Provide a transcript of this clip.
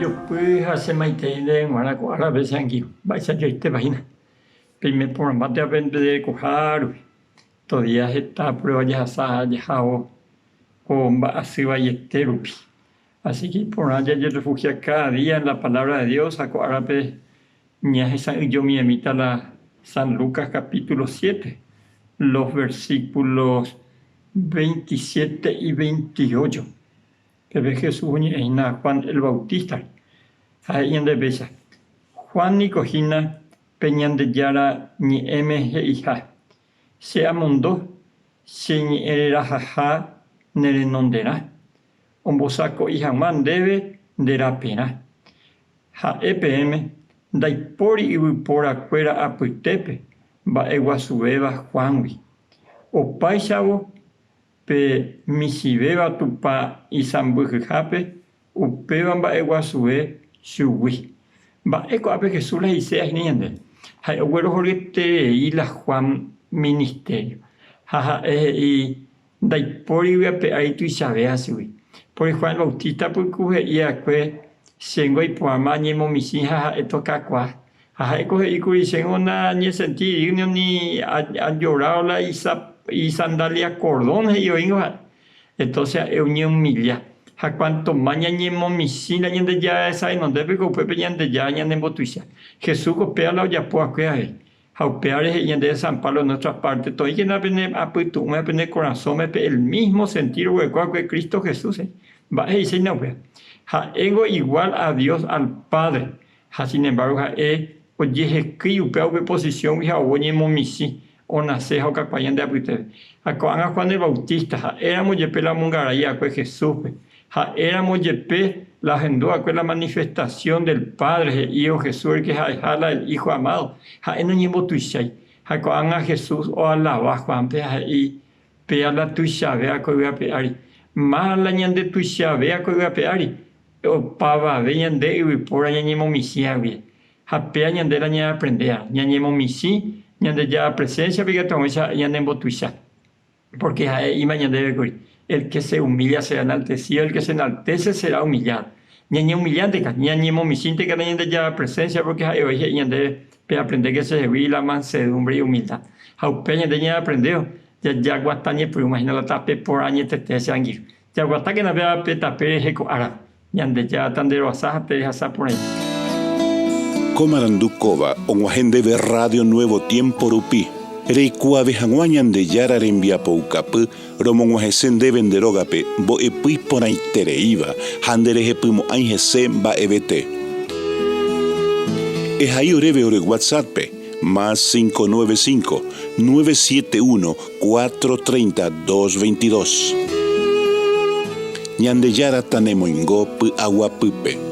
yo pues hace maite de guaraco a veces aquí vais a yo vaina primer por más de aprender cojar todavía está prueba ya sa ya o va así va yeterupi así que por allá yo refugio cada día en la palabra de Dios a árabe yo me emita la San Lucas capítulo 7 los versículos 27 y 28 que ve Jesús en Juan el Bautista. Ahí en de besa. Juan ni cojina peñan de yara ni eme hija. Se amundo, se ni era jaja nere nondera. Ombosako hija man debe de la pena. Ja EPM, dai pori ibupora cuera aputepe, va eguasubeba Juanwi. O paisabo, pe misibeba tupa isambujape, upeban ba eguasube shuwi. Ba eko ape Jesús las dice niende. Hay abuelo jorete y la Juan ministerio. Jaja y dai pori pe ahí tu isabe asui. Por Juan Bautista pues cuje y acue sengo y poama ni momisi jaja eto kakwa. Jaja eko y cui sengo na ni sentido ni a llorado la y sandalia cordón y oingo. Entonces es una humilla. A cuanto maña ni momisina ni de ya esa y no debe cope ni de ya ni de botuisa. Jesús copea la ya po acá ahí. Jaupear es y de San Pablo en nuestra parte. Todo y que no aprende a puto, me aprende corazón, me el mismo sentido de Cristo Jesús. Va a decir no ve. Ja ego igual a Dios al Padre. Ja sin embargo ja oye que upea posición ja oye momisi. O nace o capayan de apute. A Juan el Bautista éramos yepe la mungaraya que Jesús. Éramos yepe la agendó la manifestación del Padre y Hijo Jesús el que jala el Hijo amado. No llevo tu shay. A Jesús o alaba Juan y pea la tu vea que voy a peari. Más la ñande tu vea que voy a peari. O pava vean de y por allá ñemo misia bien. Pea ñande la ña aprender. Ñemo misi. Ñande ya presencia porque tomamos ñande botuisa. Porque ahí mañana debe ocurrir. El que se humilla será enaltecido, el que se enaltece será humillado. Ñañe humillante, ñañe momisinte que ñande ya presencia porque hoy ñande aprender que se ve la mansedumbre y humildad. Jaupe ñande ya aprendió. Ya guatañe pero imagina la tape por año te sangir. Ya guata que no vea petape jeco ara. Ñande ya tandero asaja te deja por ahí. Comarandukova, onguajende de Radio Nuevo Tiempo Rupi. Reikua vejanguañan de yara rembiapo ucapu, romonguajesen de venderogape, bo epui por ahí tereiva, handereje pumo añese ba ebete. Es ahí oreve ore WhatsApp, más 595-971-430-222. Ñande yara tanemo ingo pu aguapupe.